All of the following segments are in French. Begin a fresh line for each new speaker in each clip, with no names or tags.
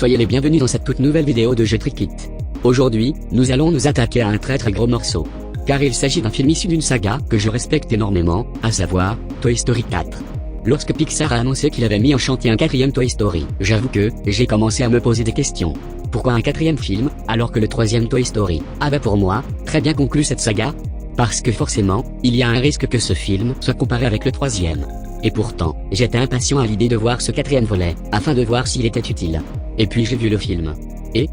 soyez les bienvenus dans cette toute nouvelle vidéo de Jeu Trick It. Aujourd'hui, nous allons nous attaquer à un très gros morceau. Car il s'agit d'un film issu d'une saga que je respecte énormément, à savoir, Toy Story 4. Lorsque Pixar a annoncé qu'il avait mis en chantier un quatrième Toy Story, j'avoue que, j'ai commencé à me poser des questions. Pourquoi un quatrième film, alors que le troisième Toy Story avait pour moi, très bien conclu cette saga? Parce que forcément, il y a un risque que ce film soit comparé avec le troisième. Et pourtant, j'étais impatient à l'idée de voir ce quatrième volet, afin de voir s'il était utile. Et puis j'ai vu le film. Et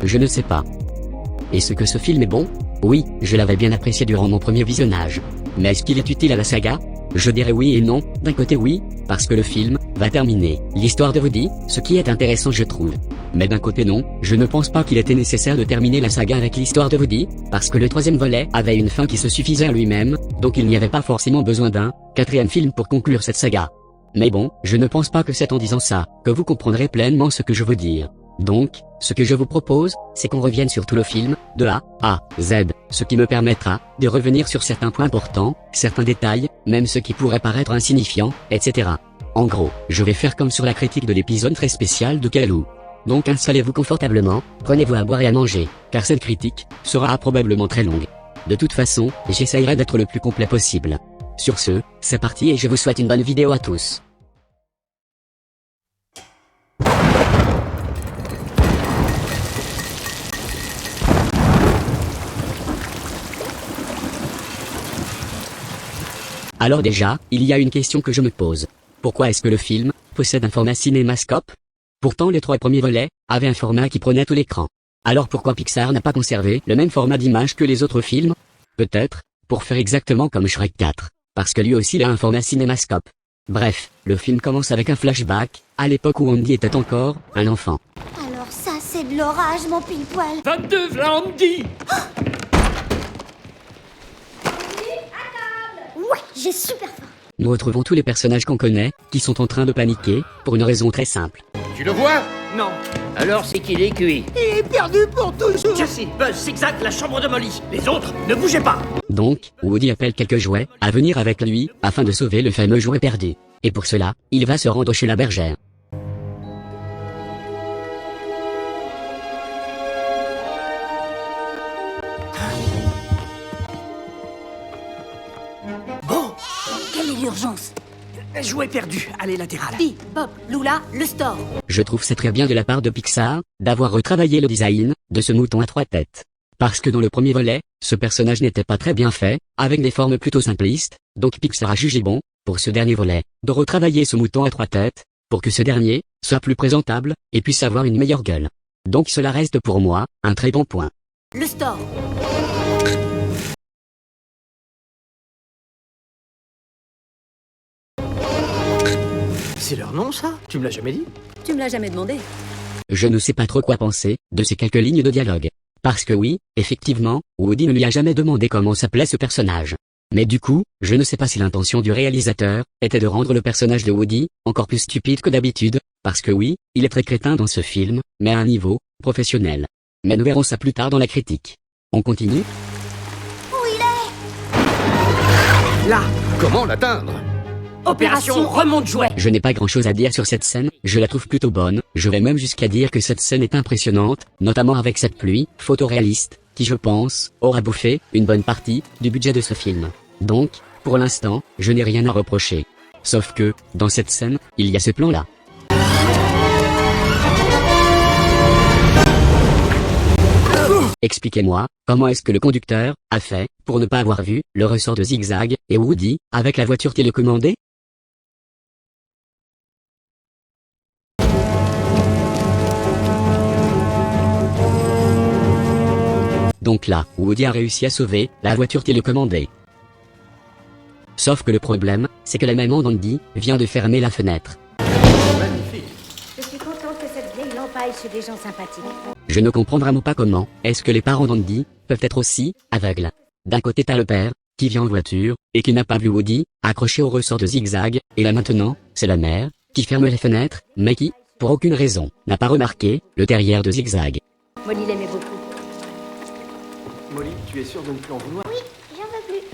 je ne sais pas. Est-ce que ce film est bon? Oui, je l'avais bien apprécié durant mon premier visionnage. Mais est-ce qu'il est utile à la saga? Je dirais oui et non. D'un côté oui, parce que le film va terminer l'histoire de Woody, ce qui est intéressant je trouve. Mais d'un côté non, je ne pense pas qu'il était nécessaire de terminer la saga avec l'histoire de Woody, parce que le troisième volet avait une fin qui se suffisait à lui-même, donc il n'y avait pas forcément besoin d'un quatrième film pour conclure cette saga. Mais bon, je ne pense pas que c'est en disant ça que vous comprendrez pleinement ce que je veux dire. Donc, ce que je vous propose, c'est qu'on revienne sur tout le film, de A à Z, ce qui me permettra de revenir sur certains points importants, certains détails, même ceux qui pourraient paraître insignifiants, etc. En gros, je vais faire comme sur la critique de l'épisode très spécial de Calou. Donc installez-vous confortablement, prenez-vous à boire et à manger, car cette critique sera probablement très longue. De toute façon, j'essayerai d'être le plus complet possible. Sur ce, c'est parti et je vous souhaite une bonne vidéo à tous. Alors déjà, il y a une question que je me pose. Pourquoi est-ce que le film possède un format cinémascope? Pourtant les trois premiers volets avaient un format qui prenait tout l'écran. Alors pourquoi Pixar n'a pas conservé le même format d'image que les autres films? Peut-être, pour faire exactement comme Shrek 4, parce que lui aussi il a un format cinémascope. Bref, le film commence avec un flashback, à l'époque où Andy était encore un enfant.
Alors ça c'est de l'orage mon pile-poil.
22 v'là Andy.
Ouais, j'ai super faim.
Nous retrouvons tous les personnages qu'on connaît, qui sont en train de paniquer, pour une raison très simple.
Tu le vois?
Non. Alors c'est qu'il est cuit.
Il est perdu pour toujours.
Jesse, Buzz, Zigzag, la chambre de Molly. Les autres, ne bougez pas.
Donc, Woody appelle quelques jouets à venir avec lui, afin de sauver le fameux jouet perdu. Et pour cela, il va se rendre chez la bergère.
Bon,
Quelle est l'urgence?
jouet perdu. Allez, latéral.
Pi, Pop, Lula, le store.
Je trouve c'est très bien de la part de Pixar, d'avoir retravaillé le design de ce mouton à trois têtes. Parce que dans le premier volet, ce personnage n'était pas très bien fait, avec des formes plutôt simplistes, donc Pixar a jugé bon, pour ce dernier volet, de retravailler ce mouton à trois têtes, pour que ce dernier soit plus présentable, et puisse avoir une meilleure gueule. Donc cela reste pour moi, un très bon point.
Le store.
C'est leur nom, ça? Tu me l'as jamais dit?
Tu me l'as jamais demandé.
Je ne sais pas trop quoi penser de ces quelques lignes de dialogue. Parce que oui, effectivement, Woody ne lui a jamais demandé comment s'appelait ce personnage. Mais du coup, je ne sais pas si l'intention du réalisateur était de rendre le personnage de Woody encore plus stupide que d'habitude, parce que oui, il est très crétin dans ce film, mais à un niveau professionnel. Mais nous verrons ça plus tard dans la critique. On continue?
Où il est?
Là.
Comment l'atteindre?
Opération remonte jouet.
Je n'ai pas grand chose à dire sur cette scène, je la trouve plutôt bonne, je vais même jusqu'à dire que cette scène est impressionnante, notamment avec cette pluie, photoréaliste, qui je pense, aura bouffé une bonne partie du budget de ce film. Donc, pour l'instant, je n'ai rien à reprocher. Sauf que, dans cette scène, il y a ce plan-là. Expliquez-moi, comment est-ce que le conducteur a fait pour ne pas avoir vu le ressort de Zigzag et Woody avec la voiture télécommandée? Donc là, Woody a réussi à sauver la voiture télécommandée. Sauf que le problème, c'est que la maman d'Andy vient de fermer la fenêtre.
Magnifique.
Je suis contente que cette vieille lampe aille chez des gens sympathiques.
Je ne comprends vraiment pas comment est-ce que les parents d'Andy peuvent être aussi aveugles. D'un côté t'as le père, qui vient en voiture, et qui n'a pas vu Woody, accroché au ressort de Zigzag, et là maintenant, c'est la mère, qui ferme les fenêtres, mais qui, pour aucune raison, n'a pas remarqué le derrière de Zigzag.
Molly l'aimait beaucoup.
Molly, tu es sûre de ne plus en vouloir?
J'en veux plus.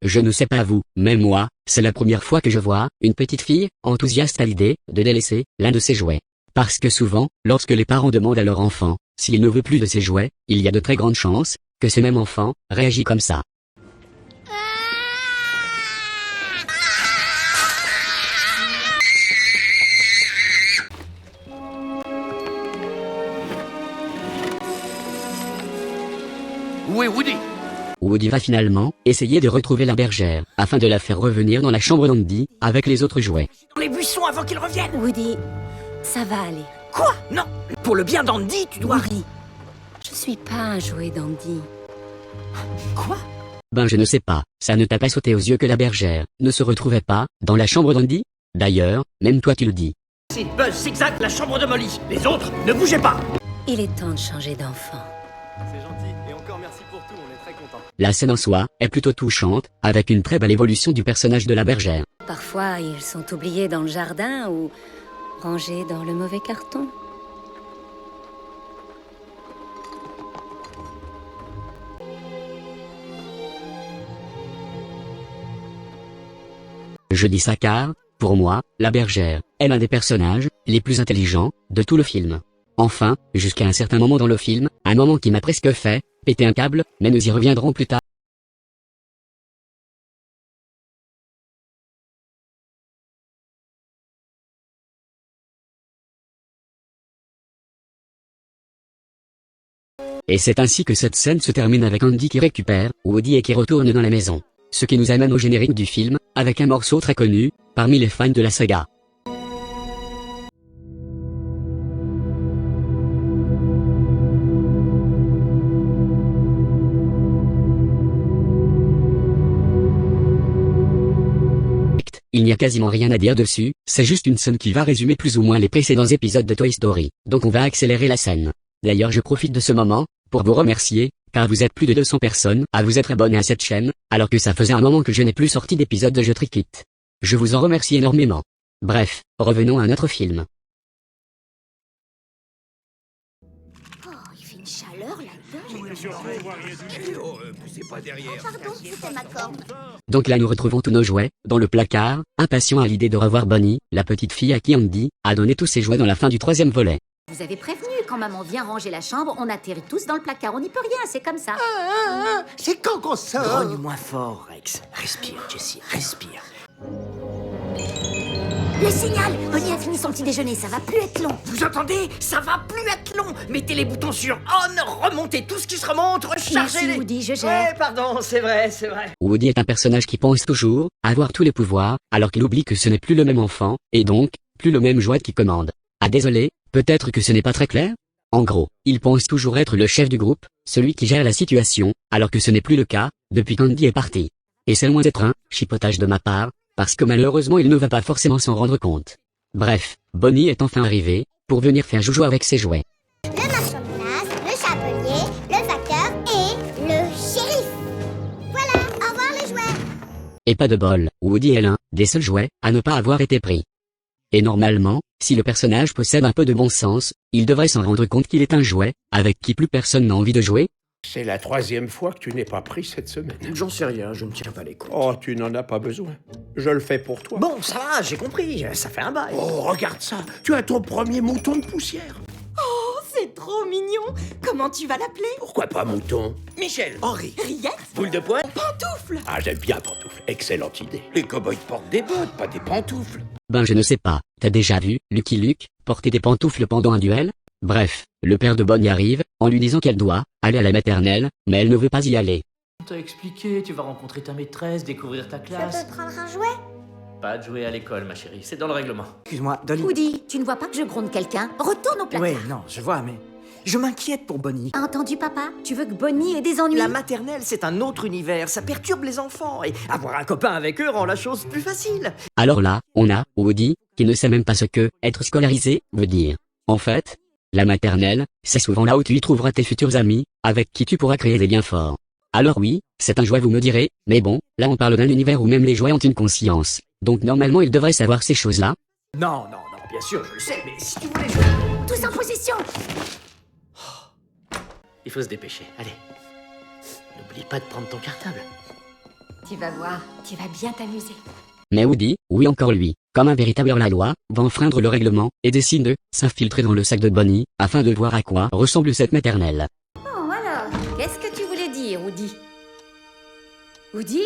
Je ne sais pas vous, mais moi, c'est la première fois que je vois une petite fille enthousiaste à l'idée de délaisser l'un de ses jouets. Parce que souvent, lorsque les parents demandent à leur enfant s'il ne veut plus de ses jouets, il y a de très grandes chances que ce même enfant réagit comme ça.
Où est Woody?
Woody va finalement essayer de retrouver la bergère, afin de la faire revenir dans la chambre d'Andy, avec les autres jouets.
Dans les buissons avant qu'il revienne.
Woody, ça va aller.
Quoi? Non. Pour le bien d'Andy, tu dois...
Woody, je suis pas un jouet d'Andy.
Quoi?
Ben je ne sais pas, ça ne t'a pas sauté aux yeux que la bergère ne se retrouvait pas dans la chambre d'Andy? D'ailleurs, même toi tu le dis.
C'est Buzz, zigzag, la chambre de Molly. Les autres, ne bougez pas.
Il est temps de changer d'enfant.
C'est gentil. Et encore merci pour tout, on est très contents.
La scène en soi est plutôt touchante, avec une très belle évolution du personnage de la bergère.
Parfois, ils sont oubliés dans le jardin ou rangés dans le mauvais carton.
Je dis ça car, pour moi, la bergère est l'un des personnages les plus intelligents de tout le film. Enfin, jusqu'à un certain moment dans le film, un moment qui m'a presque fait péter un câble, mais nous y reviendrons plus tard. Et c'est ainsi que cette scène se termine avec Andy qui récupère Woody et qui retourne dans la maison. Ce qui nous amène au générique du film, avec un morceau très connu parmi les fans de la saga. Il n'y a quasiment rien à dire dessus, c'est juste une scène qui va résumer plus ou moins les précédents épisodes de Toy Story, donc on va accélérer la scène. D'ailleurs je profite de ce moment pour vous remercier, car vous êtes plus de 200 personnes à vous être abonnés à cette chaîne, alors que ça faisait un moment que je n'ai plus sorti d'épisode de Je Trick It. Je vous en remercie énormément. Bref, revenons à notre film.
Oh, il fait une chaleur là-dedans.
Pardon, c'était ma corde.
Donc là nous retrouvons tous nos jouets, dans le placard, impatients à l'idée de revoir Bonnie, la petite fille à qui Andy a donné tous ses jouets dans la fin du 3e volet.
Vous avez prévenu, quand maman vient ranger la chambre, on atterrit tous dans le placard. On n'y peut rien, c'est comme ça.
C'est quand qu'on sort?
Grogne moins fort, Rex. Respire, Jessie, respire.
Le signal! Bonnie a fini son petit déjeuner, ça va plus être long.
Vous entendez? Ça va plus être long. Mettez les boutons sur on, remontez tout ce qui se remonte, rechargez
Merci
les...
Woody, je gère.
Ouais, pardon, c'est vrai, c'est vrai.
Woody est un personnage qui pense toujours avoir tous les pouvoirs, alors qu'il oublie que ce n'est plus le même enfant, et donc, plus le même jouet qui commande. Ah désolé, peut-être que ce n'est pas très clair? En gros, il pense toujours être le chef du groupe, celui qui gère la situation, alors que ce n'est plus le cas, depuis qu'Andy est parti. Et c'est loin d'être un chipotage de ma part, parce que malheureusement il ne va pas forcément s'en rendre compte. Bref, Bonnie est enfin arrivée, pour venir faire joujou avec ses jouets.
Le marchand de glace, le chapelier, le facteur et le shérif. Voilà, au revoir les jouets.
Et pas de bol, Woody est l'un des seuls jouets à ne pas avoir été pris. Et normalement, si le personnage possède un peu de bon sens, il devrait s'en rendre compte qu'il est un jouet, avec qui plus personne n'a envie de jouer.
C'est la 3e fois que tu n'es pas pris cette semaine.
J'en sais rien, je ne tiens pas les comptes.
Oh, tu n'en as pas besoin. Je le fais pour toi.
Bon, ça va, j'ai compris, ça fait un bail.
Oh, regarde ça. Tu as ton premier mouton de poussière.
C'est trop mignon. Comment tu vas l'appeler?
Pourquoi pas mouton? Michel.
Henri.
Riette?
Boule de poing.
Pantoufle?
Ah, j'aime bien pantoufles. Excellente idée. Les cow-boys portent des bottes, pas des pantoufles.
Ben je ne sais pas, t'as déjà vu Lucky Luke porter des pantoufles pendant un duel? Bref, le père de Bonnie arrive, en lui disant qu'elle doit aller à la maternelle, mais elle ne veut pas y aller.
On t'a expliqué, tu vas rencontrer ta maîtresse, découvrir ta
Je
classe.
peux prendre un jouet?
Pas de jouer à l'école, ma chérie, c'est dans le règlement.
Excuse-moi, Dolly.
Woody, tu ne vois pas que je gronde quelqu'un? Retourne au placard.
Ouais, non, je vois, mais... Je m'inquiète pour Bonnie.
As entendu papa? Tu veux que Bonnie ait des ennuis?
La maternelle, c'est un autre univers, ça perturbe les enfants, et avoir un copain avec eux rend la chose plus facile.
Alors là, on a Woody, qui ne sait même pas ce que être scolarisé veut dire. En fait, la maternelle, c'est souvent là où tu y trouveras tes futurs amis, avec qui tu pourras créer des liens forts. Alors oui, c'est un jouet vous me direz, mais bon, là on parle d'un univers où même les jouets ont une conscience. Donc normalement ils devraient savoir ces choses-là.
Non, bien sûr, je le sais, mais si tu voulais jouer...
Tous en position!
Il faut se dépêcher, allez. N'oublie pas de prendre ton cartable.
Tu vas voir, tu vas bien t'amuser.
Mais Woody, oui encore lui, comme un véritable hors-la-loi, va enfreindre le règlement, et décide de s'infiltrer dans le sac de Bonnie, afin de voir à quoi ressemble cette maternelle.
Oh, alors, qu'est-ce que tu voulais dire, Woody? Woody?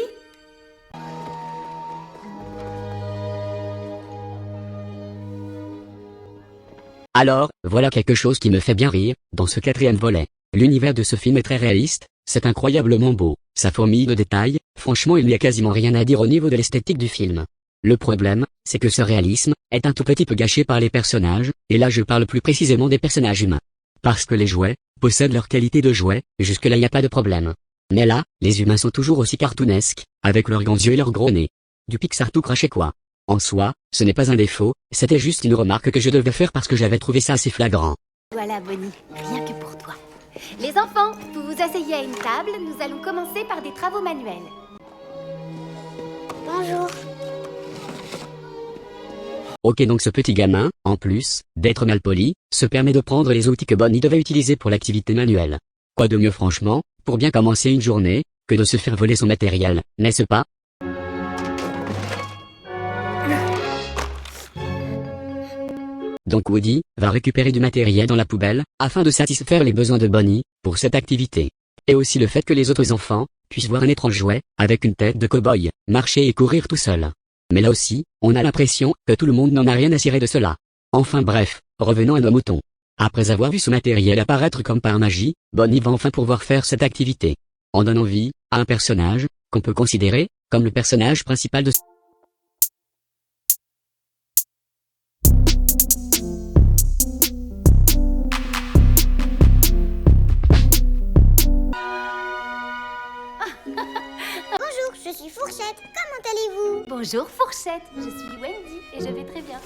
Alors, voilà quelque chose qui me fait bien rire, dans ce 4e volet. L'univers de ce film est très réaliste, c'est incroyablement beau, ça fourmille de détails, franchement il n'y a quasiment rien à dire au niveau de l'esthétique du film. Le problème, c'est que ce réalisme est un tout petit peu gâché par les personnages, et là je parle plus précisément des personnages humains. Parce que les jouets possèdent leur qualité de jouets, jusque-là y a pas de problème. Mais là, les humains sont toujours aussi cartoonesques, avec leurs grands yeux et leurs gros nez. Du Pixar tout craché quoi. En soi, ce n'est pas un défaut, c'était juste une remarque que je devais faire parce que j'avais trouvé ça assez flagrant.
Voilà, Bonnie, rien que pour toi. Les enfants, vous vous asseyez à une table, nous allons commencer par des travaux manuels. Bonjour.
Ok, donc ce petit gamin, en plus d'être mal poli, se permet de prendre les outils que Bonnie devait utiliser pour l'activité manuelle. Quoi de mieux franchement, pour bien commencer une journée, que de se faire voler son matériel, n'est-ce pas? Donc Woody va récupérer du matériel dans la poubelle, afin de satisfaire les besoins de Bonnie, pour cette activité. Et aussi le fait que les autres enfants puissent voir un étrange jouet, avec une tête de cow-boy, marcher et courir tout seul. Mais là aussi, on a l'impression que tout le monde n'en a rien à cirer de cela. Enfin bref, revenons à nos moutons. Après avoir vu ce matériel apparaître comme par magie, Bonnie va enfin pouvoir faire cette activité. En donnant vie à un personnage qu'on peut considérer comme le personnage principal de
Bonjour, je suis Fourchette. Comment allez-vous?
Bonjour Fourchette, je suis Wendy et je vais très bien.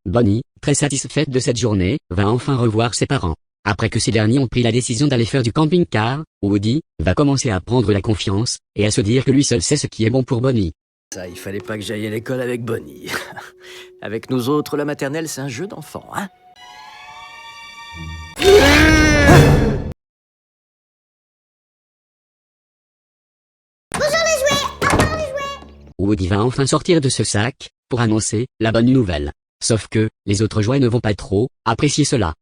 Bonnie, très satisfaite de cette journée, va enfin revoir ses parents. Après que ces derniers ont pris la décision d'aller faire du camping-car, Woody va commencer à prendre la confiance, et à se dire que lui seul sait ce qui est bon pour Bonnie.
Ça, il fallait pas que j'aille à l'école avec Bonnie. Avec nous autres, la maternelle, c'est un jeu d'enfant, hein?
Woody va enfin sortir de ce sac, pour annoncer la bonne nouvelle. Sauf que, les autres jouets ne vont pas trop apprécier cela.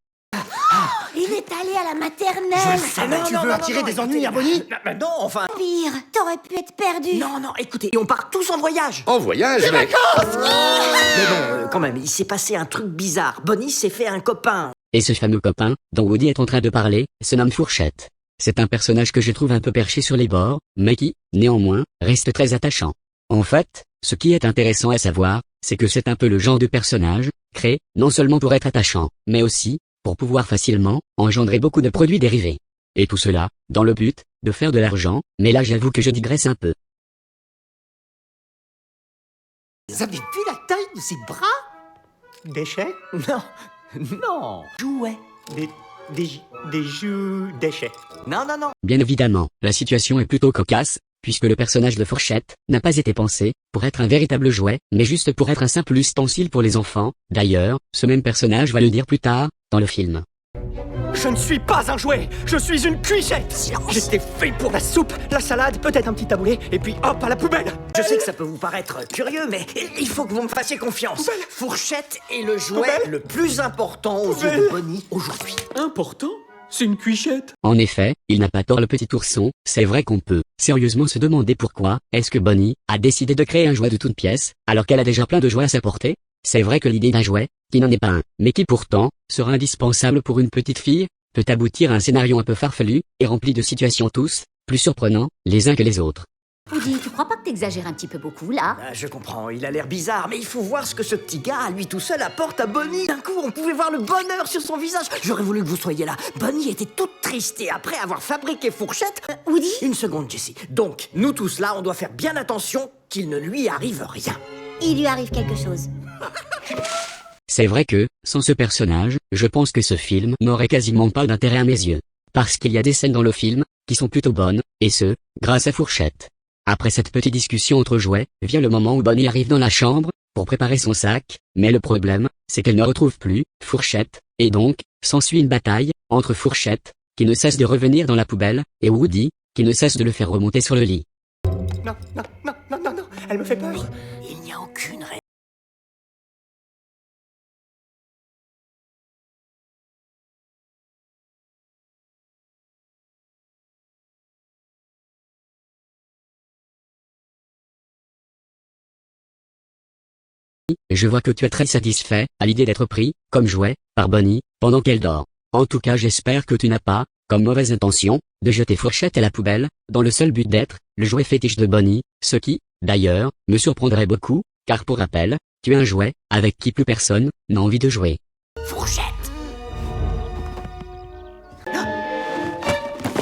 Il est allé à la maternelle.
Tu veux attirer des ennuis à Bonnie?
Non, enfin...
Pire, t'aurais pu être perdu.
Non, écoutez, on part tous en voyage.
En voyage, mec.
Mais bon, quand même, il s'est passé un truc bizarre. Bonnie s'est fait un copain.
Et ce fameux copain, dont Woody est en train de parler, se nomme Fourchette. C'est un personnage que je trouve un peu perché sur les bords, mais qui, néanmoins, reste très attachant. En fait, ce qui est intéressant à savoir, c'est que c'est un peu le genre de personnage, créé, non seulement pour être attachant, mais aussi, pour pouvoir facilement, engendrer beaucoup de produits dérivés. Et tout cela, dans le but, de faire de l'argent, mais là j'avoue que je digresse un peu.
Vous avez vu la taille de ses bras?
Déchets?
Non. Jouet.
Des jeux déchets.
Non.
Bien évidemment, la situation est plutôt cocasse, puisque le personnage de Fourchette n'a pas été pensé pour être un véritable jouet, mais juste pour être un simple ustensile pour les enfants. D'ailleurs, ce même personnage va le dire plus tard, dans le film.
Je ne suis pas un jouet, je suis une cuichette. J'étais fait pour la soupe, la salade, peut-être un petit taboulet, et puis hop, à la poubelle.
Je sais que ça peut vous paraître curieux, mais il faut que vous me fassiez confiance. Fourchette est le jouet le plus important aux yeux de Bonnie aujourd'hui.
Important? C'est une cuichette.
En effet, il n'a pas tort le petit ourson, c'est vrai qu'on peut sérieusement se demander pourquoi est-ce que Bonnie a décidé de créer un jouet de toute pièce, alors qu'elle a déjà plein de jouets à sa portée. C'est vrai que l'idée d'un jouet, qui n'en est pas un, mais qui pourtant, sera indispensable pour une petite fille, peut aboutir à un scénario un peu farfelu, et rempli de situations tous, plus surprenants, les uns que les autres.
Woody, tu crois pas que t'exagères un petit peu beaucoup, là?
Ah, je comprends, il a l'air bizarre, mais il faut voir ce que ce petit gars, à lui tout seul, apporte à Bonnie. D'un coup, on pouvait voir le bonheur sur son visage. J'aurais voulu que vous soyez là. Bonnie était toute triste, et après avoir fabriqué Fourchette...
Woody?
Une seconde, Jessie. Donc, nous tous là, on doit faire bien attention qu'il ne lui arrive rien.
Il lui arrive quelque chose.
C'est vrai que, sans ce personnage, je pense que ce film n'aurait quasiment pas d'intérêt à mes yeux. Parce qu'il y a des scènes dans le film, qui sont plutôt bonnes, et ce, grâce à Fourchette. Après cette petite discussion entre jouets, vient le moment où Bonnie arrive dans la chambre, pour préparer son sac, mais le problème, c'est qu'elle ne retrouve plus Fourchette, et donc, s'ensuit une bataille, entre Fourchette, qui ne cesse de revenir dans la poubelle, et Woody, qui ne cesse de le faire remonter sur le lit.
Non, elle me fait peur.
Il n'y a aucune raison.
je vois que tu es très satisfait à l'idée d'être pris, comme jouet, par Bonnie, pendant qu'elle dort. En tout cas j'espère que tu n'as pas, comme mauvaise intention, de jeter Fourchette à la poubelle, dans le seul but d'être le jouet fétiche de Bonnie, ce qui, d'ailleurs, me surprendrait beaucoup, car pour rappel, tu es un jouet avec qui plus personne n'a envie de jouer.
Fourchette.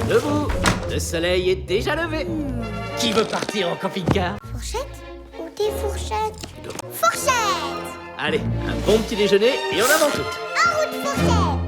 Debout, le soleil est déjà levé. Qui veut partir en camping-car?
Fourchette? Où t'es, Fourchette? Fourchette!
Allez, un bon petit déjeuner et on avance toutes.
En route, Fourchette!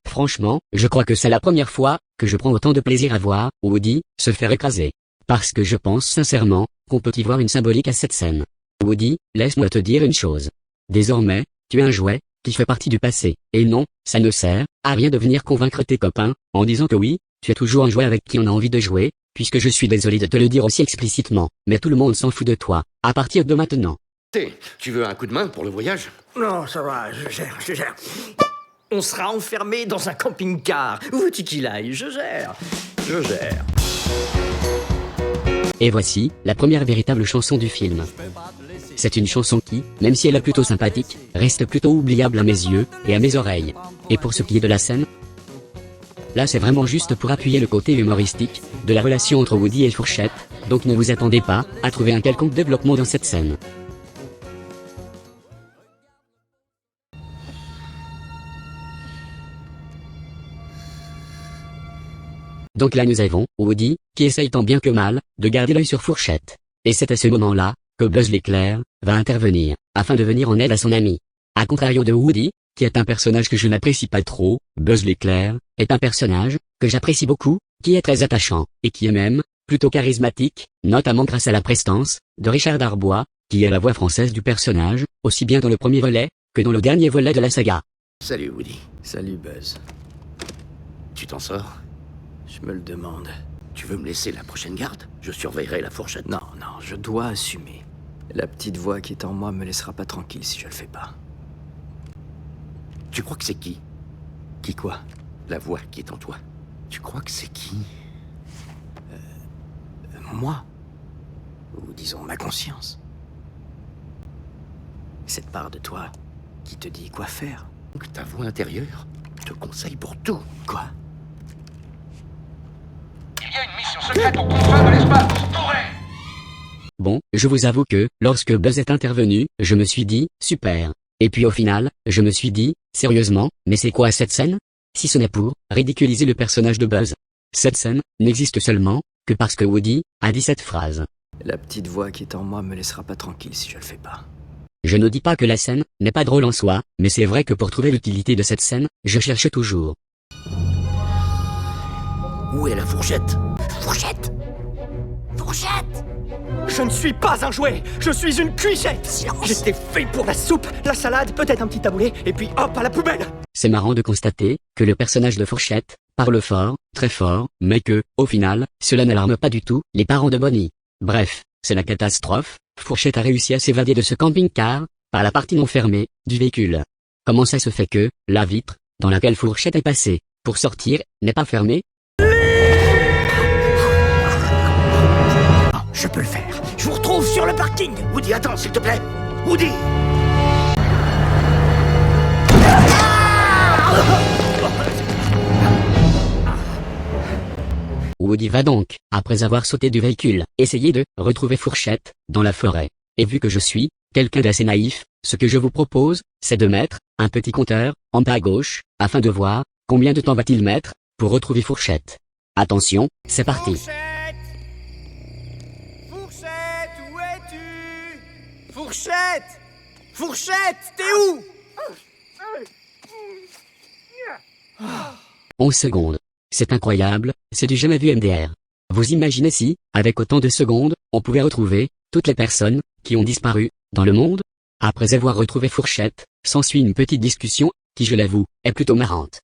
Franchement, je crois que c'est la première fois que je prends autant de plaisir à voir Woody se faire écraser. Parce que je pense sincèrement qu'on peut y voir une symbolique à cette scène. Woody, laisse-moi te dire une chose. Désormais, tu es un jouet qui fait partie du passé. Et non, ça ne sert à rien de venir convaincre tes copains en disant que oui, tu es toujours un jouet avec qui on a envie de jouer, puisque je suis désolé de te le dire aussi explicitement, mais tout le monde s'en fout de toi, à partir de maintenant.
Tu veux un coup de main pour le voyage?
Non, ça va, je gère. On sera enfermé dans un camping-car. Où veux-tu qu'il aille? Je gère.
Et voici, la première véritable chanson du film. C'est une chanson qui, même si elle est plutôt sympathique, reste plutôt oubliable à mes yeux, et à mes oreilles. Et pour ce qui est de la scène, là c'est vraiment juste pour appuyer le côté humoristique, de la relation entre Woody et Fourchette, donc ne vous attendez pas, à trouver un quelconque développement dans cette scène. Donc là nous avons Woody, qui essaye tant bien que mal, de garder l'œil sur Fourchette. Et c'est à ce moment-là, que Buzz l'éclair, va intervenir, afin de venir en aide à son ami. A contrario de Woody, qui est un personnage que je n'apprécie pas trop, Buzz l'éclair, est un personnage, que j'apprécie beaucoup, qui est très attachant, et qui est même, plutôt charismatique, notamment grâce à la prestance, de Richard Darbois, qui est la voix française du personnage, aussi bien dans le premier volet, que dans le dernier volet de la saga.
Salut Woody.
Salut, Buzz.
Tu t'en sors?
Je me le demande.
Tu veux me laisser la prochaine garde? Je surveillerai la Fourchette.
Non, je dois assumer. La petite voix qui est en moi me laissera pas tranquille si je le fais pas.
Tu crois que c'est qui?
Qui quoi?
La voix qui est en toi. Tu crois que c'est qui?
Moi? Ou disons ma conscience. Cette part de toi qui te dit quoi faire.
Donc ta voix intérieure te conseille pour tout.
Quoi?
Il y a une mission secrète au confin de l'espace. Touré!
Bon, je vous avoue que, lorsque Buzz est intervenu, je me suis dit, super. Et puis au final, je me suis dit, sérieusement, mais c'est quoi cette scène? Si ce n'est pour ridiculiser le personnage de Buzz. Cette scène n'existe seulement que parce que Woody a dit cette phrase.
La petite voix qui est en moi me laissera pas tranquille si je le fais pas.
Je ne dis pas que la scène n'est pas drôle en soi, mais c'est vrai que pour trouver l'utilité de cette scène, je cherche toujours.
Où est la Fourchette?
Fourchette.
Je ne suis pas un jouet, je suis une cuichette.
Silence.
J'étais fait pour la soupe, la salade, peut-être un petit taboulé, et puis hop à la poubelle.
C'est marrant de constater que le personnage de Fourchette parle fort, très fort, mais que, au final, cela n'alarme pas du tout les parents de Bonnie. Bref, c'est la catastrophe. Fourchette a réussi à s'évader de ce camping-car par la partie non fermée du véhicule. Comment ça se fait que la vitre dans laquelle Fourchette est passée pour sortir n'est pas fermée?
Je peux le faire. Je vous retrouve sur le parking.
Woody, attends, s'il te plaît. Woody!
Woody va donc, après avoir sauté du véhicule, essayer de retrouver Fourchette dans la forêt. Et vu que je suis quelqu'un d'assez naïf, ce que je vous propose, c'est de mettre un petit compteur en bas à gauche, afin de voir combien de temps va-t-il mettre pour retrouver Fourchette. Attention, c'est parti.
Fourchette, où es-tu? Fourchette, t'es où?
11 secondes. C'est incroyable, c'est du jamais vu MDR. Vous imaginez si, avec autant de secondes, on pouvait retrouver toutes les personnes qui ont disparu dans le monde? Après avoir retrouvé Fourchette, s'ensuit une petite discussion qui, je l'avoue, est plutôt marrante.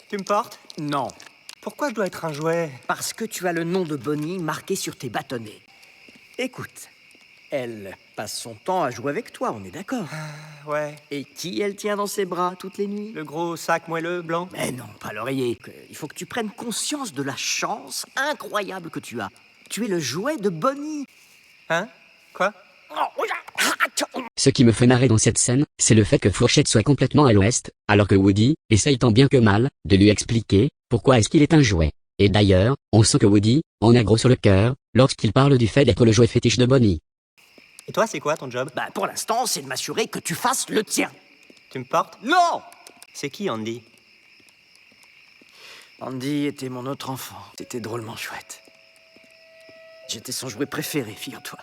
Tu me portes? Non. Pourquoi je dois être un jouet?
Parce que tu as le nom de Bonnie marqué sur tes bâtonnets. Écoute, elle passe son temps à jouer avec toi, on est d'accord?
Ouais.
Et qui elle tient dans ses bras toutes les nuits?
Le gros sac moelleux blanc?
Mais non, pas l'oreiller. Il faut que tu prennes conscience de la chance incroyable que tu as. Tu es le jouet de Bonnie.
Hein? Quoi?
Oh, regarde.
Ce qui me fait marrer dans cette scène, c'est le fait que Fourchette soit complètement à l'ouest, alors que Woody essaye tant bien que mal de lui expliquer pourquoi est-ce qu'il est un jouet. Et d'ailleurs, on sent que Woody en a gros sur le cœur lorsqu'il parle du fait d'être le jouet fétiche de Bonnie.
Et toi, c'est quoi ton job?
Bah, pour l'instant, c'est de m'assurer que tu fasses le tien.
Tu me portes?
Non!
C'est qui, Andy?
Andy était mon autre enfant. C'était drôlement chouette. J'étais son jouet préféré, figure-toi.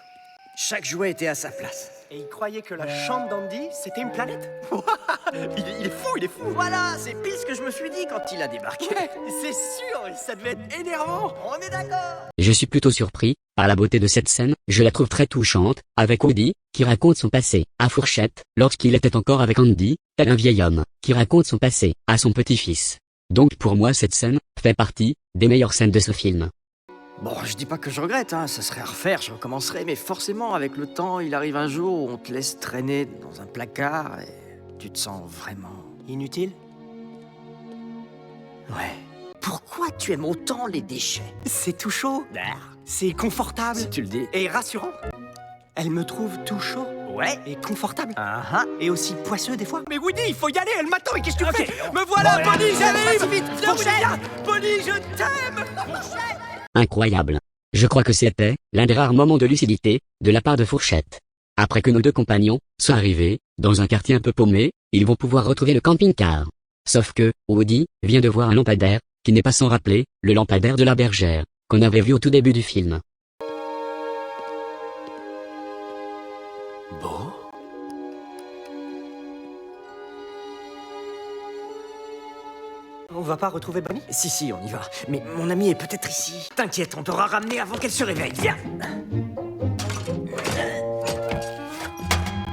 Chaque jouet était à sa place.
Et il croyait que la chambre d'Andy, c'était une planète? il est fou, il est fou!
Voilà, c'est pile ce que je me suis dit quand il a débarqué.
Ouais, c'est sûr, ça devait être énervant!
On est d'accord!
Je suis plutôt surpris par la beauté de cette scène, je la trouve très touchante, avec Woody, qui raconte son passé à Fourchette, lorsqu'il était encore avec Andy, tel un vieil homme, qui raconte son passé à son petit-fils. Donc pour moi cette scène fait partie des meilleures scènes de ce film.
Bon, je dis pas que je regrette, hein, ça serait à refaire, je recommencerai, mais forcément, avec le temps, il arrive un jour où on te laisse traîner dans un placard et tu te sens vraiment...
Inutile?
Ouais. Pourquoi tu aimes autant les déchets?
C'est tout chaud, c'est confortable.
Si tu le dis.
Et rassurant. Elle me trouve tout chaud.
Ouais.
Et confortable.
Ah
Et aussi poisseux des fois. Mais Woody, il faut y aller, elle m'attend, et qu'est-ce que tu
Ok.
fais? Me voilà,
Bon,
Bonnie, j'arrive!
vite,
Viens, Woody, viens! Bonnie, je t'aime!
Incroyable. Je crois que c'était l'un des rares moments de lucidité de la part de Fourchette. Après que nos deux compagnons soient arrivés dans un quartier un peu paumé, ils vont pouvoir retrouver le camping-car. Sauf que Woody vient de voir un lampadaire qui n'est pas sans rappeler le lampadaire de la bergère qu'on avait vu au tout début du film.
Beau.
On va pas retrouver Bonnie?
Si, on y va. Mais mon ami est peut-être ici. T'inquiète, on t'aura ramené avant qu'elle se réveille. Viens!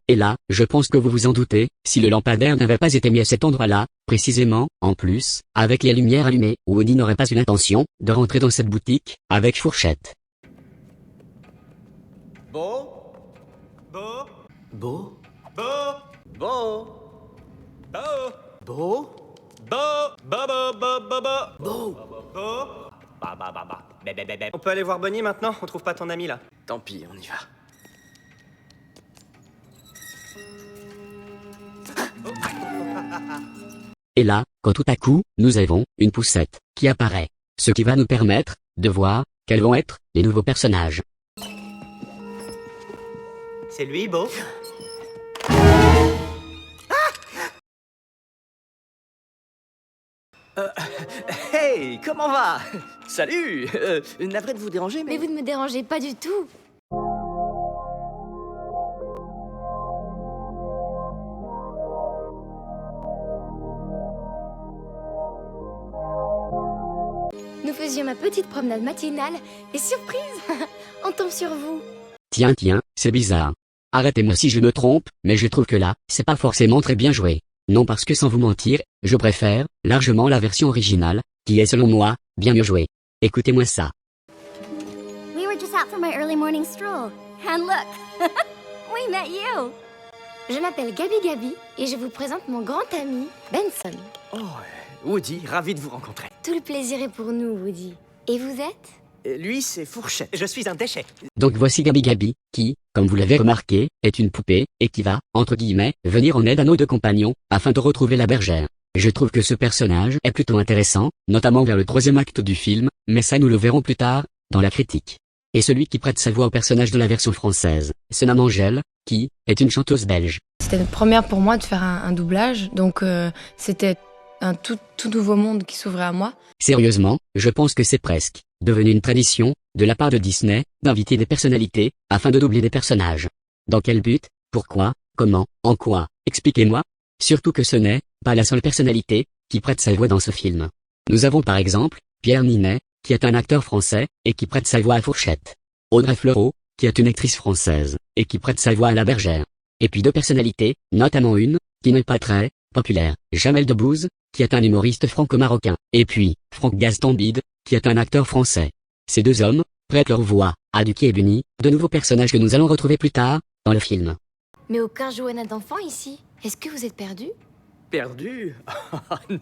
Et là, je pense que vous vous en doutez, si le lampadaire n'avait pas été mis à cet endroit-là, précisément, en plus, avec les lumières allumées, Woody n'aurait pas eu l'intention de rentrer dans cette boutique avec Fourchette.
Beau? Beau?
Beau?
Beau? Beau? Beau?
Beau?
Beau? On peut aller voir Bonnie maintenant? On trouve pas ton ami là.
Tant pis, on y va.
Et là, quand tout à coup, nous avons une poussette qui apparaît. Ce qui va nous permettre de voir quels vont être les nouveaux personnages.
C'est lui, Beau?
Hey, comment va? Salut! Navré de vous déranger,
Mais vous ne me dérangez pas du tout. Nous faisions ma petite promenade matinale et surprise, on tombe sur vous.
Tiens, c'est bizarre. Arrêtez-moi si je me trompe, mais je trouve que là, c'est pas forcément très bien joué. Non, parce que sans vous mentir, je préfère largement la version originale, qui est selon moi, bien mieux jouée. Écoutez-moi ça.
We were just out for my early morning stroll. And look, we met you. Je m'appelle Gabi et je vous présente mon grand ami, Benson.
Oh, Woody, ravi de vous rencontrer.
Tout le plaisir est pour nous, Woody. Et vous êtes?
Lui, c'est Fourchette.
Je suis un déchet.
Donc voici Gabi, qui, comme vous l'avez remarqué, est une poupée, et qui va, entre guillemets, venir en aide à nos deux compagnons, afin de retrouver la bergère. Je trouve que ce personnage est plutôt intéressant, notamment vers le 3e acte du film, mais ça nous le verrons plus tard, dans la critique. Et celui qui prête sa voix au personnage de la version française, se nomme Angèle, qui est une chanteuse belge.
C'était une première pour moi de faire un doublage, donc c'était un tout nouveau monde qui s'ouvrait à moi.
Sérieusement, je pense que c'est presque devenu une tradition, de la part de Disney, d'inviter des personnalités, afin de doubler des personnages. Dans quel but? Pourquoi? Comment? En quoi? Expliquez-moi. Surtout que ce n'est pas la seule personnalité qui prête sa voix dans ce film. Nous avons par exemple Pierre Ninet, qui est un acteur français, et qui prête sa voix à Fourchette. Audrey Fleurot, qui est une actrice française, et qui prête sa voix à la bergère. Et puis deux personnalités, notamment une, qui n'est pas très populaire, Jamel Debbouze, qui est un humoriste franco-marocain, et puis Franck Gastambide, qui est un acteur français. Ces deux hommes prêtent leur voix à Ducky et Bunny, de nouveaux personnages que nous allons retrouver plus tard dans le film.
Mais aucun jouet n'a d'enfant ici. Est-ce que vous êtes perdu?
Perdu?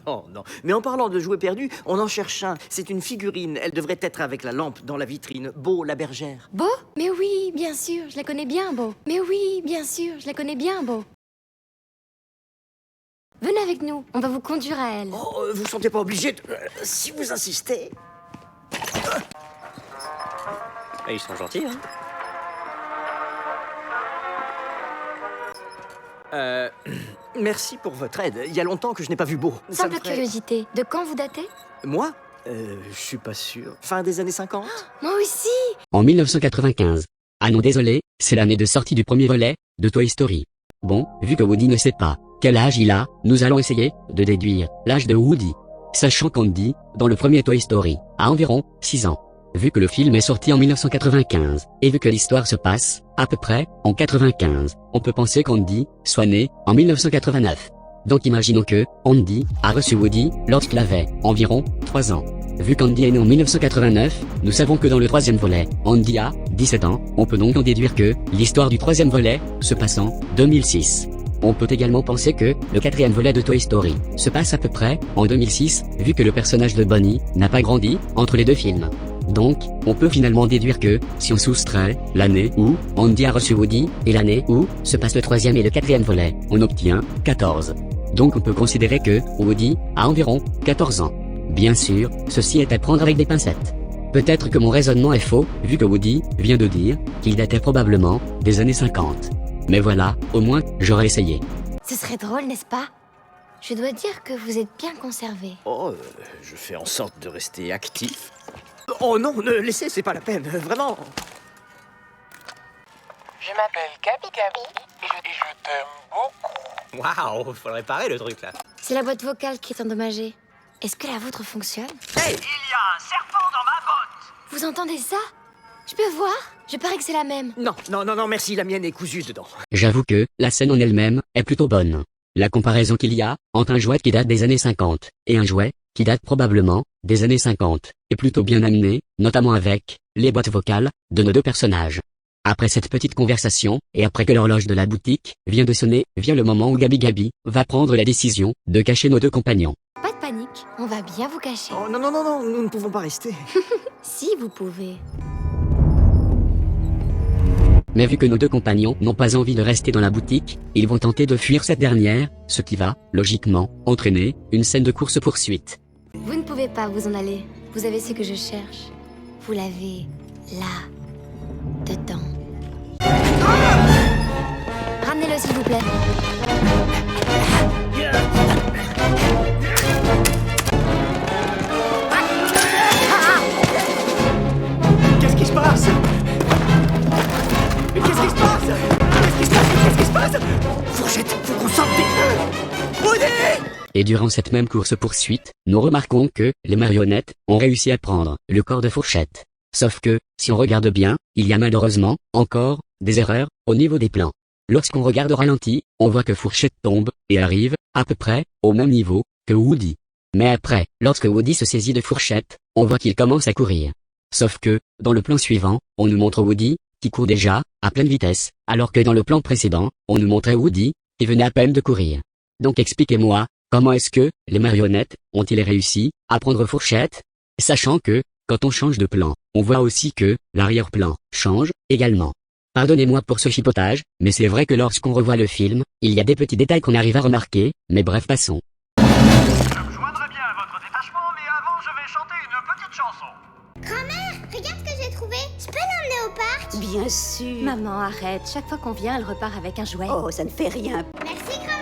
Non, non. Mais en parlant de jouets perdus, on en cherche un. C'est une figurine. Elle devrait être avec la lampe dans la vitrine. Beau, la bergère.
Beau? Mais oui, bien sûr, je la connais bien, Beau. Mais oui, bien sûr, je la connais bien, Beau. Venez avec nous, on va vous conduire à elle.
Oh, vous sentez pas obligé de... si vous insistez.
Et ils sont gentils, hein.
Merci pour votre aide. Il y a longtemps que je n'ai pas vu Beau. Ça
Simple
me ferait-
curiosité, de quand vous datez?
Moi? Je suis pas sûr. Fin des années 50?
Moi aussi.
En 1995. Ah non désolé, c'est l'année de sortie du premier volet, de Toy Story. Bon, vu que Woody ne sait pas quel âge il a, nous allons essayer de déduire l'âge de Woody. Sachant qu'Andy, dans le premier Toy Story, a environ 6 ans. Vu que le film est sorti en 1995, et vu que l'histoire se passe, à peu près, en 95, on peut penser qu'Andy soit né en 1989. Donc imaginons que Andy a reçu Woody lorsqu'il avait environ 3 ans. Vu qu'Andy est né en 1989, nous savons que dans le troisième volet, Andy a 17 ans, on peut donc en déduire que l'histoire du troisième volet se passe en 2006. On peut également penser que le quatrième volet de Toy Story se passe à peu près en 2006, vu que le personnage de Bonnie n'a pas grandi entre les deux films. Donc, on peut finalement déduire que, si on soustrait l'année où Andy a reçu Woody et l'année où se passe le troisième et le quatrième volet, on obtient 14. Donc on peut considérer que Woody a environ 14 ans. Bien sûr, ceci est à prendre avec des pincettes. Peut-être que mon raisonnement est faux, vu que Woody vient de dire qu'il datait probablement des années 50. Mais voilà, au moins, j'aurais essayé.
Ce serait drôle, n'est-ce pas? Je dois dire que vous êtes bien conservé.
Oh, je fais en sorte de rester actif. Oh non, ne laissez, c'est pas la peine, vraiment.
Je m'appelle Gabi Gabi et je t'aime beaucoup.
Waouh, faut le réparer le truc là.
C'est la boîte vocale qui est endommagée. Est-ce que la vôtre fonctionne?
Hey, il y a un serpent dans ma botte.
Vous entendez ça? Je peux voir? Je parie que c'est la même.
Non, non, non, non, merci, la mienne est cousue dedans.
J'avoue que la scène en elle-même est plutôt bonne. La comparaison qu'il y a entre un jouet qui date des années 50 et un jouet qui date probablement des années 50 est plutôt bien amenée, notamment avec les boîtes vocales de nos deux personnages. Après cette petite conversation, et après que l'horloge de la boutique vient de sonner, vient le moment où Gabi Gabi va prendre la décision de cacher nos deux compagnons.
Pas de panique, on va bien vous cacher.
Oh non, non, non, non, nous ne pouvons pas rester.
Si vous pouvez.
Mais vu que nos deux compagnons n'ont pas envie de rester dans la boutique, ils vont tenter de fuir cette dernière, ce qui va, logiquement, entraîner une scène de course-poursuite.
Vous ne pouvez pas vous en aller. Vous avez ce que je cherche. Vous l'avez là, dedans. Ramenez-le s'il vous plaît.
Qu'est-ce qui se passe? Mais qu'est-ce qui se passe? Qu'est-ce qui se passe? Qu'est-ce qui se passe?
Fourchette, faut qu'on sorte des... Woody!
Et durant cette même course-poursuite, nous remarquons que les marionnettes ont réussi à prendre le corps de Fourchette. Sauf que, si on regarde bien, il y a malheureusement, encore, des erreurs, au niveau des plans. Lorsqu'on regarde au ralenti, on voit que Fourchette tombe, et arrive, à peu près, au même niveau, que Woody. Mais après, lorsque Woody se saisit de Fourchette, on voit qu'il commence à courir. Sauf que, dans le plan suivant, on nous montre Woody, qui court déjà, à pleine vitesse, alors que dans le plan précédent, on nous montrait Woody, qui venait à peine de courir. Donc expliquez-moi, comment est-ce que, les marionnettes, ont-ils réussi, à prendre Fourchette? Sachant que, quand on change de plan, on voit aussi que, l'arrière-plan, change, également. Pardonnez-moi pour ce chipotage, mais c'est vrai que lorsqu'on revoit le film, il y a des petits détails qu'on arrive à remarquer, mais bref passons.
Je me joindrai bien à votre détachement, mais avant je vais chanter une petite chanson.
Grand-mère, regarde ce que j'ai trouvé. Je peux l'emmener au parc?
Bien sûr. Maman, arrête. Chaque fois qu'on vient, elle repart avec un jouet.
Oh, ça ne fait rien.
Merci, grand-mère.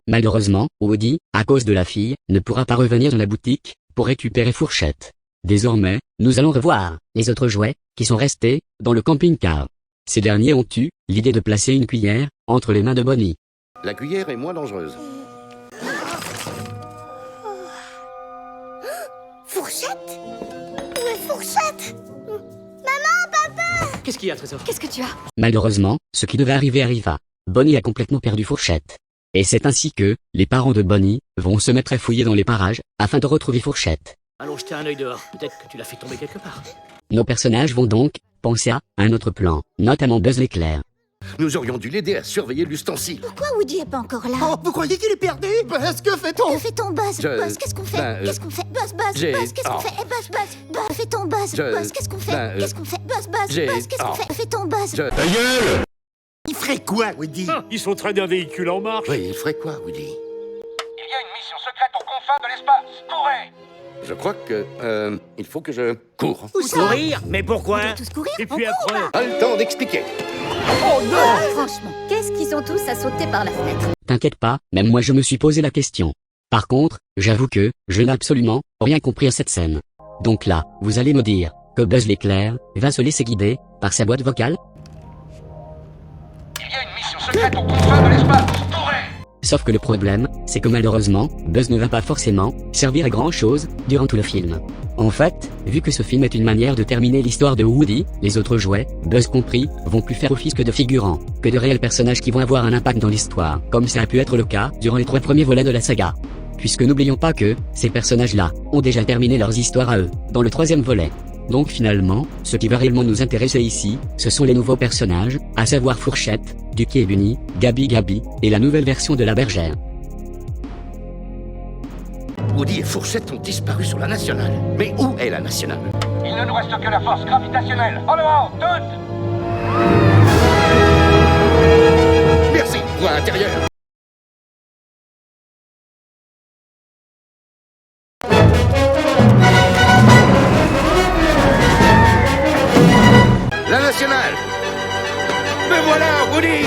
Malheureusement, Woody, à cause de la fille, ne pourra pas revenir dans la boutique, pour récupérer Fourchette. Désormais, nous allons revoir les autres jouets, qui sont restés, dans le camping-car. Ces derniers ont eu l'idée de placer une cuillère, entre les mains de Bonnie.
La cuillère est moins dangereuse.
Fourchette? Où est Fourchette? Maman, papa!
Qu'est-ce qu'il y a, Trésor?
Qu'est-ce que tu as?
Malheureusement, ce qui devait arriver arriva. Bonnie a complètement perdu Fourchette. Et c'est ainsi que, les parents de Bonnie, vont se mettre à fouiller dans les parages, afin de retrouver Fourchette.
Allons jeter un œil dehors, peut-être que tu l'as fait tomber quelque part.
Nos personnages vont donc penser à un autre plan, notamment Buzz l'éclair.
Nous aurions dû l'aider à surveiller l'ustensile.
Pourquoi Woody est pas encore là?
Oh, vous croyez qu'il est perdu? Buzz, que fait-on?
Que fait-on, Buzz? Buzz, qu'est-ce qu'on fait? Qu'est-ce qu'on fait? Buzz, Buzz, Buzz, qu'est-ce qu'on fait? Eh, Buzz, Buzz, Buzz, fait-on, Buzz? Buzz, qu'est-ce qu'on fait? Qu'est-ce qu'on fait? Buzz, Buzz, Buzz, qu'est-ce qu'on fait? Fait-on, Buzz?
Ta gueule!
Il ferait quoi, Woody?
Ils sont traînés d'un véhicule en marche.
Oui, il ferait quoi, Woody?
Il y a une mission secrète aux confins de l'espace. Courez!
Je crois que, il faut que je cours.
Où ça?
Courir? Mais
On
pourquoi?
doit tous courir?
Et
On
puis
court,
après...
là.
Pas le temps d'expliquer.
Oh non!
Franchement, qu'est-ce qu'ils sont tous à sauter par la fenêtre?
T'inquiète pas, même moi je me suis posé la question. Par contre, j'avoue que, je n'ai absolument rien compris à cette scène. Donc là, vous allez me dire, que Buzz l'éclair, va se laisser guider, par sa boîte vocale?
Il y a une mission secrète aux confins de l'espace. Courez!
Sauf que le problème, c'est que malheureusement, Buzz ne va pas forcément servir à grand chose durant tout le film. En fait, vu que ce film est une manière de terminer l'histoire de Woody, les autres jouets, Buzz compris, vont plus faire office que de figurants, que de réels personnages qui vont avoir un impact dans l'histoire, comme ça a pu être le cas durant les 3 premiers volets de la saga. Puisque n'oublions pas que, ces personnages-là, ont déjà terminé leurs histoires à eux, dans le 3e volet. Donc finalement, ce qui va réellement nous intéresser ici, ce sont les nouveaux personnages, à savoir Fourchette, Ducky et Bunny, Gabi Gabi, et la nouvelle version de la bergère.
Woody et Fourchette ont disparu sur la nationale. Mais où est la nationale?
Il ne nous reste que la force gravitationnelle. En avant, toutes!
Merci, voie intérieure. La nationale! Me voilà, Woody!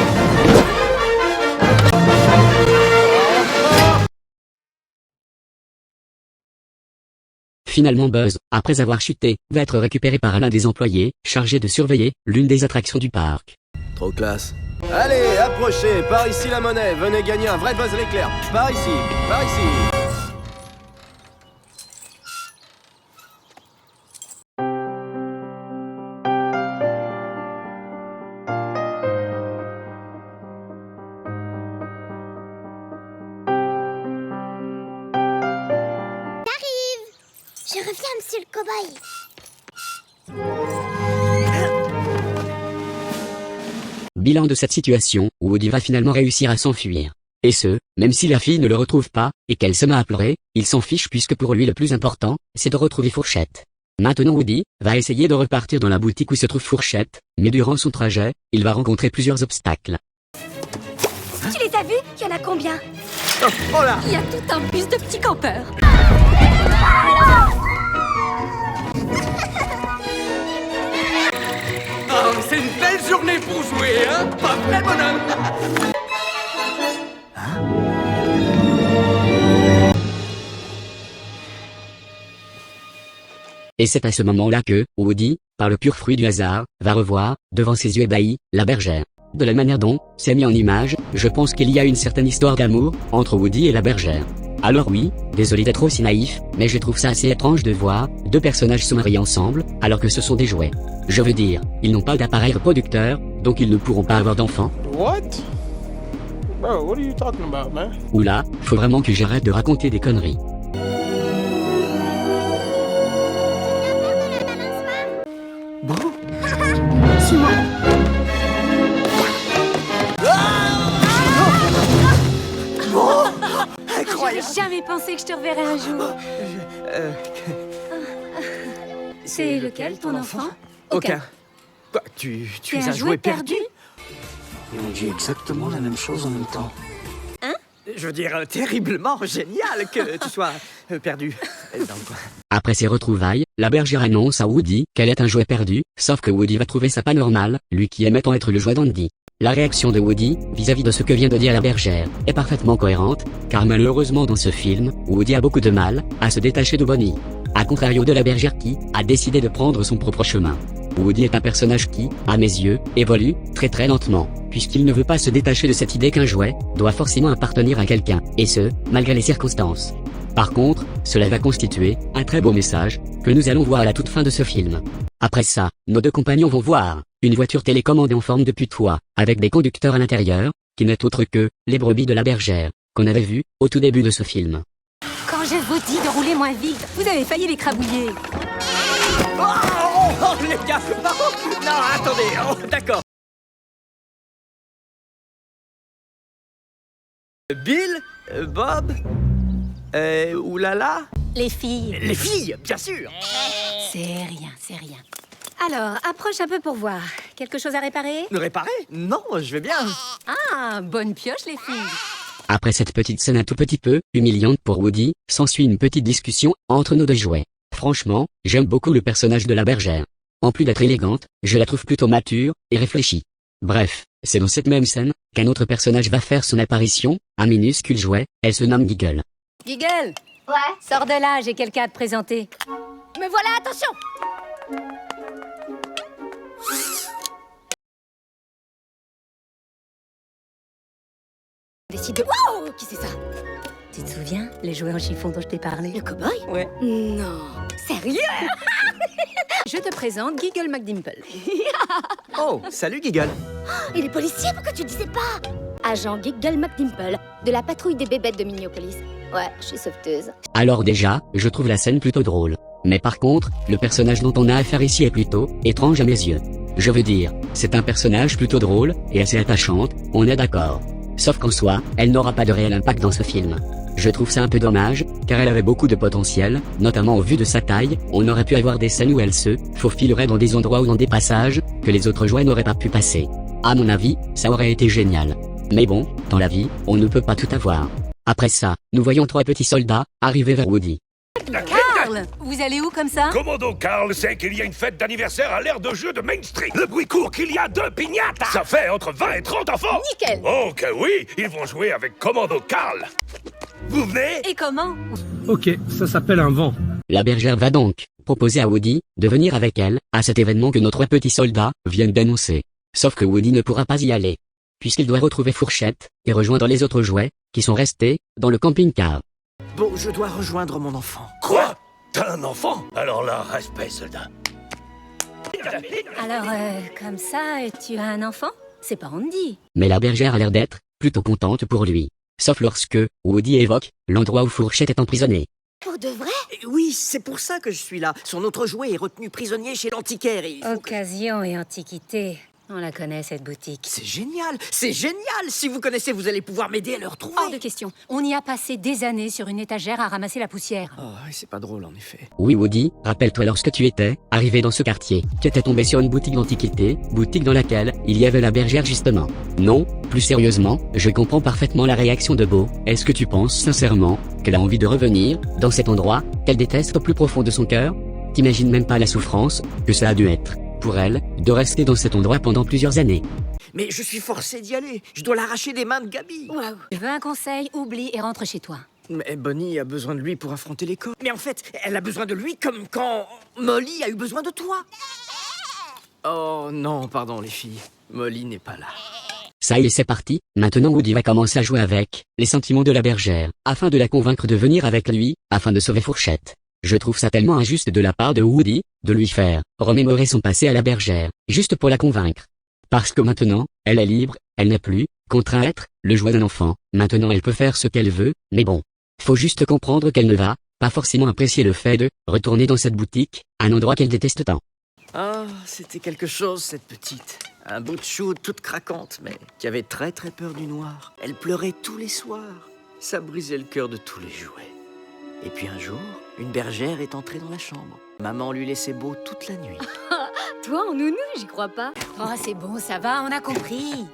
Finalement Buzz, après avoir chuté, va être récupéré par l'un des employés, chargé de surveiller l'une des attractions du parc.
Trop classe. Allez, approchez, par ici la monnaie, venez gagner un vrai Buzz l'éclair. Par ici, par ici.
Je reviens, monsieur le cow-boy.
Bilan de cette situation, Woody va finalement réussir à s'enfuir. Et ce, même si la fille ne le retrouve pas, et qu'elle se met à pleurer, il s'en fiche puisque pour lui le plus important, c'est de retrouver Fourchette. Maintenant Woody va essayer de repartir dans la boutique où se trouve Fourchette, mais durant son trajet, il va rencontrer plusieurs obstacles.
Tu les as vus? Il y en a combien?
Oh là!
Il y a tout un bus de petits campeurs.
Oh, c'est une belle journée pour jouer, hein? Pas vrai, bonhomme?
Et c'est à ce moment-là que, Woody, par le pur fruit du hasard, va revoir, devant ses yeux ébahis, la bergère. De la manière dont c'est mis en image, je pense qu'il y a une certaine histoire d'amour entre Woody et la bergère. Alors oui, désolé d'être aussi naïf, mais je trouve ça assez étrange de voir deux personnages se marier ensemble, alors que ce sont des jouets. Je veux dire, ils n'ont pas d'appareil reproducteur, donc ils ne pourront pas avoir d'enfants.
What? Bro, what are you talking about, man?
Oula, faut vraiment que j'arrête de raconter des conneries.
Bon. Simon. Oh, incroyable.
J'avais jamais pensé que je te reverrais un jour. C'est lequel, ton enfant?
Aucun. Quoi, tu
C'est
es
un jouet perdu?
Et on dit exactement la même chose en même temps.
Je veux dire, terriblement génial que tu sois perdu. Donc,
Après ces retrouvailles, la bergère annonce à Woody qu'elle est un jouet perdu, sauf que Woody va trouver ça pas normal, lui qui aimait tant être le jouet d'Andy. La réaction de Woody, vis-à-vis de ce que vient de dire la bergère, est parfaitement cohérente, car malheureusement dans ce film, Woody a beaucoup de mal à se détacher de Bonnie. À contrario de la bergère qui a décidé de prendre son propre chemin. Woody est un personnage qui, à mes yeux, évolue très lentement, puisqu'il ne veut pas se détacher de cette idée qu'un jouet doit forcément appartenir à quelqu'un, et ce, malgré les circonstances. Par contre, cela va constituer un très beau message que nous allons voir à la toute fin de ce film. Après ça, nos deux compagnons vont voir une voiture télécommandée en forme de putois, avec des conducteurs à l'intérieur, qui n'est autre que les brebis de la bergère, qu'on avait vu au tout début de ce film.
Quand je vous dis de rouler moins vite, vous avez failli l'écrabouiller.
Oh, les gars, non, attendez, d'accord. Bill, Bob, oulala.
Les filles.
Les filles, bien sûr.
C'est rien, c'est rien. Alors, approche un peu pour voir. Quelque chose à réparer?
Réparer? Non, je vais bien.
Ah, bonne pioche, les filles.
Après cette petite scène un tout petit peu humiliante pour Woody, s'ensuit une petite discussion entre nos deux jouets. Franchement, j'aime beaucoup le personnage de la bergère. En plus d'être élégante, je la trouve plutôt mature et réfléchie. Bref, c'est dans cette même scène qu'un autre personnage va faire son apparition, un minuscule jouet, elle se nomme Giggle.
Giggle!
Ouais?
Sors de là, j'ai quelqu'un à te présenter.
Me voilà, attention!
Décide de... Wow! Qui c'est ça? Tu te souviens, les jouets en chiffon dont je t'ai parlé?
Le cow-boy?
Ouais.
Non. Sérieux?
Je te présente Giggle McDimple.
Oh, salut Giggle.
Il est policier, pourquoi tu disais pas? Agent Giggle McDimple, de la patrouille des bébêtes de Minneapolis. Ouais, je suis sauveteuse.
Alors déjà, je trouve la scène plutôt drôle. Mais par contre, le personnage dont on a affaire ici est plutôt étrange à mes yeux. Je veux dire, c'est un personnage plutôt drôle et assez attachante, on est d'accord. Sauf qu'en soi, elle n'aura pas de réel impact dans ce film. Je trouve ça un peu dommage, car elle avait beaucoup de potentiel, notamment au vu de sa taille, on aurait pu avoir des scènes où elle se faufilerait dans des endroits ou dans des passages que les autres jouets n'auraient pas pu passer. À mon avis, ça aurait été génial. Mais bon, dans la vie, on ne peut pas tout avoir. Après ça, nous voyons 3 petits soldats arriver vers Woody.
Carl! Vous allez où comme ça?
Commando Carl sait qu'il y a une fête d'anniversaire à l'aire de jeu de Main Street. Le bruit court qu'il y a 2 piñatas. Ça fait entre 20 et 30 enfants.
Nickel!
Oh que oui, ils vont jouer avec Commando Carl. Vous venez?
Et comment?
Ok, ça s'appelle un vent.
La bergère va donc proposer à Woody de venir avec elle à cet événement que nos 3 petits soldats viennent d'annoncer. Sauf que Woody ne pourra pas y aller, puisqu'il doit retrouver Fourchette et rejoindre les autres jouets qui sont restés dans le camping-car.
Bon, je dois rejoindre mon enfant.
Quoi? T'as un enfant? Alors là, respect, soldat.
Alors, comme ça, tu as un enfant? C'est pas Andy.
Mais la bergère a l'air d'être plutôt contente pour lui. Sauf lorsque Woody évoque l'endroit où Fourchette est emprisonné.
Pour de vrai?
Oui, c'est pour ça que je suis là. Son autre jouet est retenu prisonnier chez l'antiquaire et...
Occasion et antiquité. On la connaît, cette boutique.
C'est génial! C'est génial! Si vous connaissez, vous allez pouvoir m'aider à le retrouver.
Hors de question. On y a passé des années sur une étagère à ramasser la poussière.
Oh, c'est pas drôle, en effet.
Oui Woody, rappelle-toi lorsque tu étais arrivé dans ce quartier, tu étais tombé sur une boutique d'antiquité, boutique dans laquelle il y avait la bergère justement. Non, plus sérieusement, je comprends parfaitement la réaction de Beau. Est-ce que tu penses sincèrement qu'elle a envie de revenir dans cet endroit qu'elle déteste au plus profond de son cœur? T'imagines même pas la souffrance que ça a dû être pour elle de rester dans cet endroit pendant plusieurs années.
Mais je suis forcé d'y aller. Je dois l'arracher des mains de Gabi.
Waouh. Tu veux un conseil? Oublie et rentre chez toi.
Mais Bonnie a besoin de lui pour affronter les corps. Mais en fait, elle a besoin de lui comme quand Molly a eu besoin de toi. Oh non, pardon les filles. Molly n'est pas là.
Ça y est, c'est parti. Maintenant Woody va commencer à jouer avec les sentiments de la bergère, afin de la convaincre de venir avec lui, afin de sauver Fourchette. Je trouve ça tellement injuste de la part de Woody, de lui faire remémorer son passé à la bergère, juste pour la convaincre. Parce que maintenant, elle est libre, elle n'est plus contrainte à être le jouet d'un enfant. Maintenant elle peut faire ce qu'elle veut, mais bon. Faut juste comprendre qu'elle ne va pas forcément apprécier le fait de retourner dans cette boutique, un endroit qu'elle déteste tant.
Ah, c'était quelque chose, cette petite. Un bout de chou toute craquante, mais qui avait très très peur du noir. Elle pleurait tous les soirs. Ça brisait le cœur de tous les jouets. Et puis un jour, une bergère est entrée dans la chambre. Maman lui laissait Beau toute la nuit.
Toi, en nounou, j'y crois pas. Oh, c'est bon, ça va, on a compris.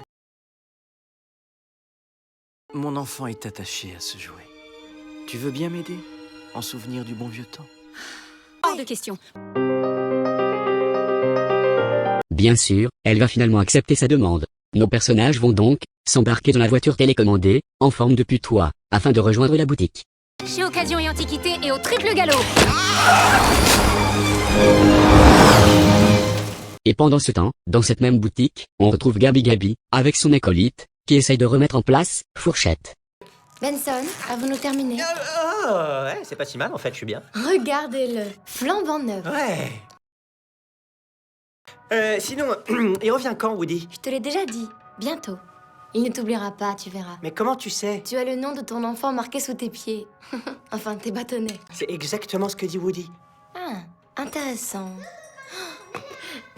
Mon enfant est attaché à ce jouet. Tu veux bien m'aider? En souvenir du bon vieux temps.
Hors de question.
Bien sûr, elle va finalement accepter sa demande. Nos personnages vont donc s'embarquer dans la voiture télécommandée, en forme de putois, afin de rejoindre la boutique.
Chez Occasion et Antiquité et au triple galop.
Et pendant ce temps, dans cette même boutique, on retrouve Gabi avec son acolyte, qui essaye de remettre en place Fourchette.
Benson, avons-nous terminé?
Ouais, c'est pas si mal en fait, je suis bien.
Regardez-le, flambant neuf.
Ouais. Sinon, il revient quand, Woody?
Je te l'ai déjà dit, bientôt. Il ne t'oubliera pas, tu verras.
Mais comment tu sais?
Tu as le nom de ton enfant marqué sous tes pieds. Enfin, tes bâtonnets.
C'est exactement ce que dit Woody.
Ah, intéressant.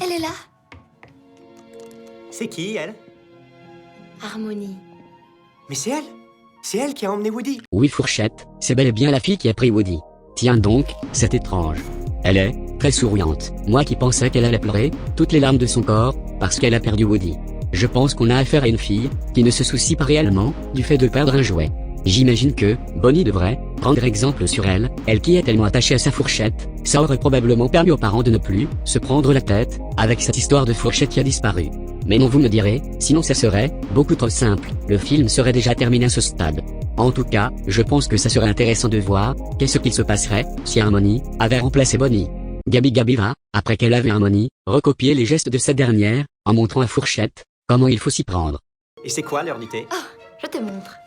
Elle est là?
C'est qui, elle?
Harmonie.
Mais c'est elle! C'est elle qui a emmené Woody!
Oui, Fourchette, c'est bel et bien la fille qui a pris Woody. Tiens donc, c'est étrange. Elle est très souriante. Moi qui pensais qu'elle allait pleurer toutes les larmes de son corps parce qu'elle a perdu Woody. Je pense qu'on a affaire à une fille qui ne se soucie pas réellement du fait de perdre un jouet. J'imagine que Bonnie devrait prendre exemple sur elle, elle qui est tellement attachée à sa fourchette. Ça aurait probablement permis aux parents de ne plus se prendre la tête avec cette histoire de fourchette qui a disparu. Mais non, vous me direz, sinon ça serait beaucoup trop simple, le film serait déjà terminé à ce stade. En tout cas, je pense que ça serait intéressant de voir qu'est-ce qu'il se passerait si Harmonie avait remplacé Bonnie. Gabi va, après qu'elle avait Harmonie, recopier les gestes de cette dernière, en montrant à Fourchette comment il faut s'y prendre.
Et c'est quoi l'heure du thé?
Oh, je te montre.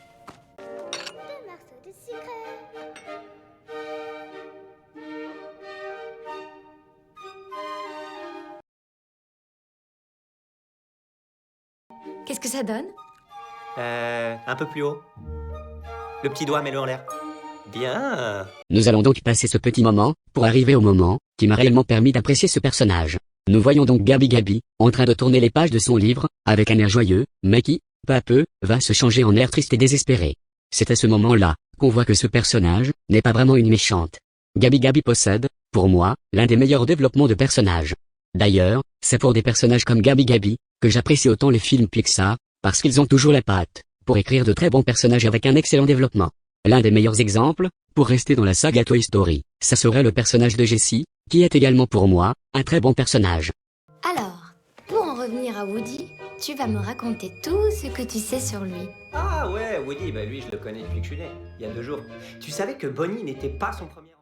Qu'est-ce que ça donne?
Un peu plus haut. Le petit doigt, mets-le en l'air. Bien.
Nous allons donc passer ce petit moment, pour arriver au moment, qui m'a réellement permis d'apprécier ce personnage. Nous voyons donc Gabi, en train de tourner les pages de son livre, avec un air joyeux, mais qui, peu à peu, va se changer en air triste et désespéré. C'est à ce moment-là, qu'on voit que ce personnage, n'est pas vraiment une méchante. Gabi possède, pour moi, l'un des meilleurs développements de personnages. D'ailleurs, c'est pour des personnages comme Gabi, que j'apprécie autant les films Pixar, parce qu'ils ont toujours la patte, pour écrire de très bons personnages avec un excellent développement. L'un des meilleurs exemples, pour rester dans la saga Toy Story, ça serait le personnage de Jessie, qui est également pour moi, un très bon personnage.
Alors, pour en revenir à Woody, tu vas me raconter tout ce que tu sais sur lui.
Ah ouais, Woody, bah lui je le connais depuis que je suis né, il y a 2 jours. Tu savais que Bonnie n'était pas son premier...